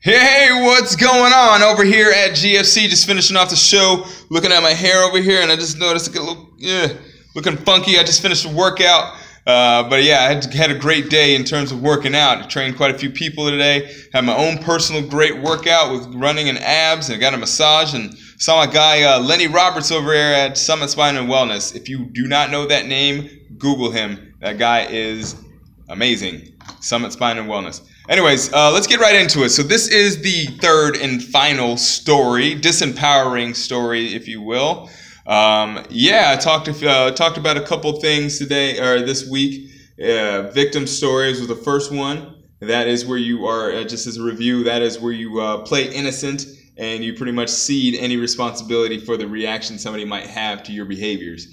Hey, what's going on over here at GFC? Just finishing off the show, looking at my hair over here, and I just noticed it looking funky. I just finished a workout, but yeah, I had a great day in terms of working out. I trained quite a few people today. Had my own personal great workout with running and abs, and I got a massage, and saw my guy Lenny Roberts over there at Summit Spine and Wellness. If you do not know that name, Google him. That guy is amazing. Summit Spine and Wellness. Anyways, let's get right into it. So this is the third and final story, disempowering story, if you will. I talked about a couple things today or this week. Victim stories was the first one. That is where you are, just as a review, that is where you play innocent and you pretty much cede any responsibility for the reaction somebody might have to your behaviors.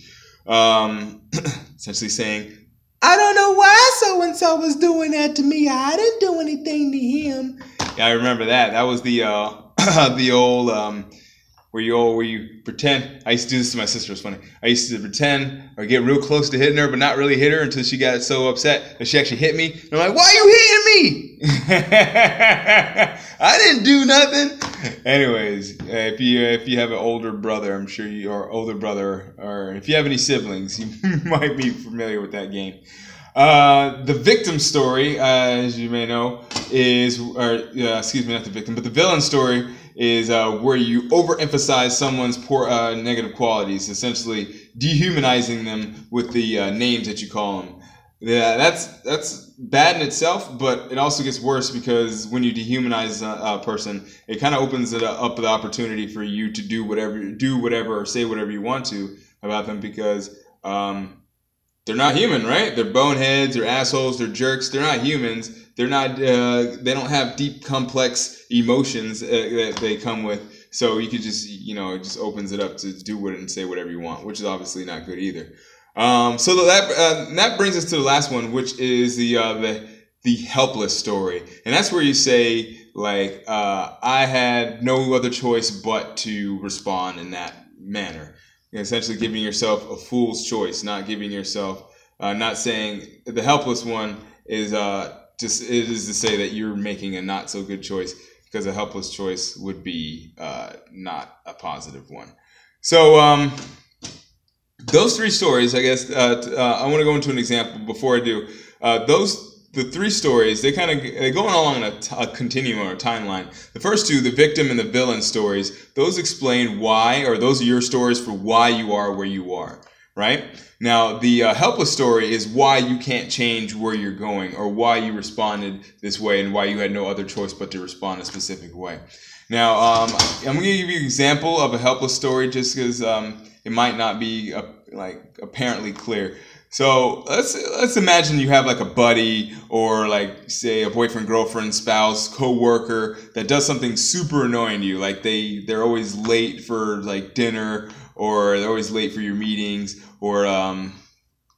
Essentially saying, I don't know why so-and-so was doing that to me. I didn't do anything to him. Yeah, I remember that. That was the old where you pretend. I used to do this to my sister. It's funny. I used to pretend or get real close to hitting her, but not really hit her until she got so upset that she actually hit me. And I'm like, why are you hitting me? I didn't do nothing. Anyways, if you have an older brother, I'm sure you are older brother, or if you have any siblings, you might be familiar with that game. The victim story, as you may know, is, excuse me, not the victim, but the villain story is where you overemphasize someone's poor negative qualities, essentially dehumanizing them with the names that you call them. Yeah, that's bad in itself, but it also gets worse because when you dehumanize a person, it kind of opens it up the opportunity for you to do whatever or say whatever you want to about them, because they're not human, right? They're boneheads, they're assholes, they're jerks. They're not humans. They're not. They don't have deep, complex emotions that they come with. So you could just, it just opens it up to do and say whatever you want, which is obviously not good either. So that brings us to the last one, which is the helpless story, and that's where you say, like, I had no other choice but to respond in that manner. Essentially giving yourself a fool's choice, not giving yourself, not saying the helpless one is to say that you're making a not so good choice, because a helpless choice would be not a positive one. So those three stories, I guess, I want to go into an example before I do. The three stories, they're going along a continuum or a timeline. The first two, the victim and the villain stories, those explain why, or those are your stories for why you are where you are, right? Now, the helpless story is why you can't change where you're going, or why you responded this way, and why you had no other choice but to respond a specific way. Now, I'm going to give you an example of a helpless story just because it might not be apparently clear. So let's imagine you have like a buddy, or like, say, a boyfriend, girlfriend, spouse, co-worker that does something super annoying to you. Like they're always late for like dinner, or they're always late for your meetings, or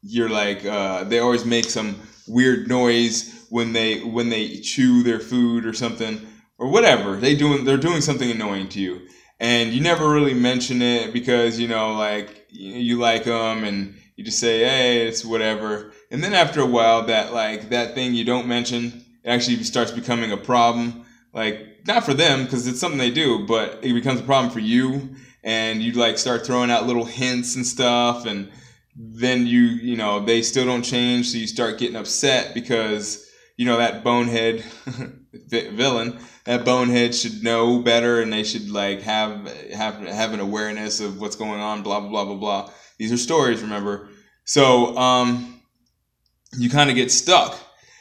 you're like they always make some weird noise when they chew their food or something, or whatever. They're doing something annoying to you, and you never really mention it because you like them, and you just say, hey, it's whatever. And then after a while, that thing you don't mention, it actually starts becoming a problem. Like, not for them, because it's something they do, but it becomes a problem for you. And you start throwing out little hints and stuff. And then they still don't change. So you start getting upset because, that bonehead villain, that bonehead should know better. And they should have an awareness of what's going on, blah, blah, blah, blah, blah. These are stories, remember? So you kind of get stuck,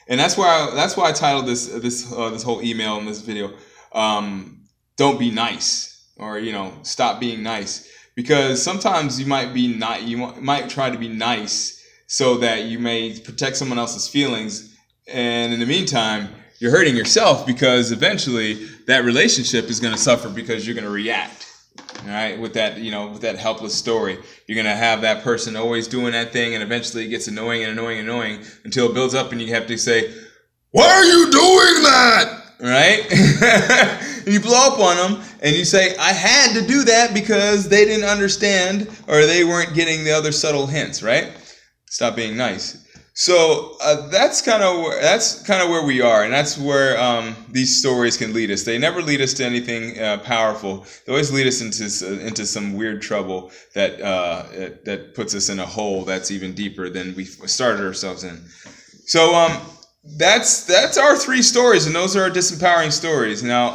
and that's why I titled this whole email and this video, "Don't be nice," or stop being nice, because sometimes you might try to be nice so that you may protect someone else's feelings, and in the meantime you're hurting yourself, because eventually that relationship is going to suffer because you're going to react. All right, with that helpless story, you're gonna have that person always doing that thing, and eventually it gets annoying and annoying and annoying until it builds up, and you have to say, "Why are you doing that?" Right? And you blow up on them, and you say, "I had to do that because they didn't understand, or they weren't getting the other subtle hints." Right? Stop being nice. So that's kind of where we are, and that's where these stories can lead us. They never lead us to anything powerful. They always lead us into some weird trouble that puts us in a hole that's even deeper than we started ourselves in. So that's our 3 stories, and those are our disempowering stories. Now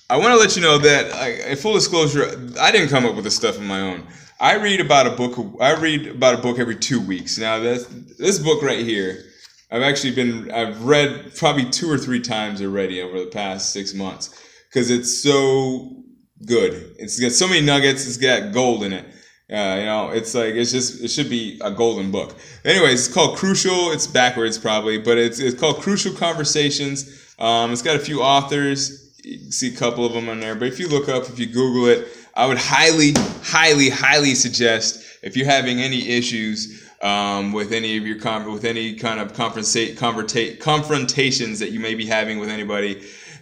I want to let you know that, in full disclosure, I didn't come up with this stuff on my own. I read about a book every 2 weeks. Now this book right here, I've read probably 2 or 3 times already over the past 6 months, because it's so good. It's got so many nuggets. It's got gold in it. It's like it should be a golden book. Anyways, it's called Crucial. It's backwards probably, but it's called Crucial Conversations. It's got a few authors. You can see a couple of them on there, but if you Google it, I would highly, highly, highly suggest, if you're having any issues with any of your with any kind of confrontations that you may be having with anybody,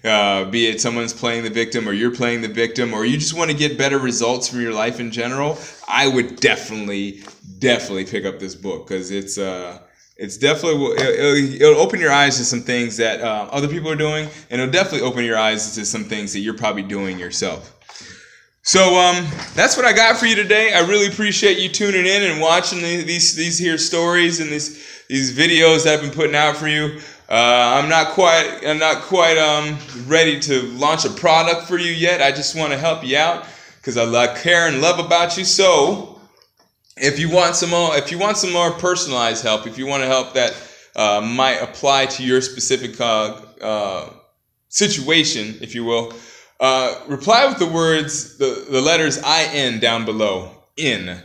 be it someone's playing the victim or you're playing the victim, or you just want to get better results from your life in general, I would definitely pick up this book, because it's definitely, it'll open your eyes to some things that other people are doing, and it'll definitely open your eyes to some things that you're probably doing yourself. So that's what I got for you today. I really appreciate you tuning in and watching these here stories and these videos that I've been putting out for you. I'm not quite ready to launch a product for you yet. I just want to help you out, because I care and love about you. So if you want some more personalized help, if you want to help that might apply to your specific situation, if you will, reply with the words, the letters IN down below. In.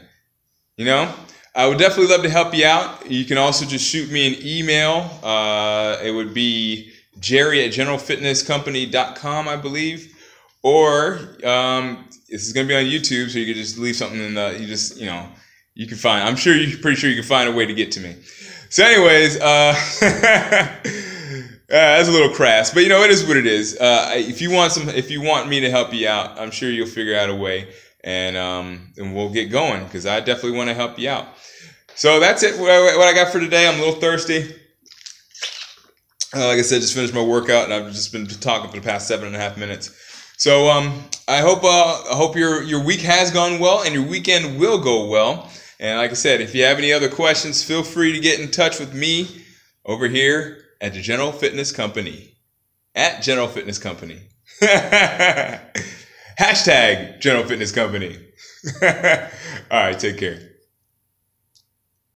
I would definitely love to help you out. You can also just shoot me an email. It would be jerry@generalfitnesscompany.com, I believe. Or this is going to be on YouTube, so you can just leave something in the, you can find. I'm pretty sure you can find a way to get to me. So anyways, that's a little crass, but it is what it is. If you want me to help you out, I'm sure you'll figure out a way, and we'll get going, because I definitely want to help you out. So that's it. What I got for today. I'm a little thirsty. Like I said, just finished my workout, and I've just been talking for the past 7.5 minutes. So I hope your week has gone well, and your weekend will go well. And like I said, if you have any other questions, feel free to get in touch with me over here at the General Fitness Company. At General Fitness Company. Hashtag General Fitness Company. All right, take care.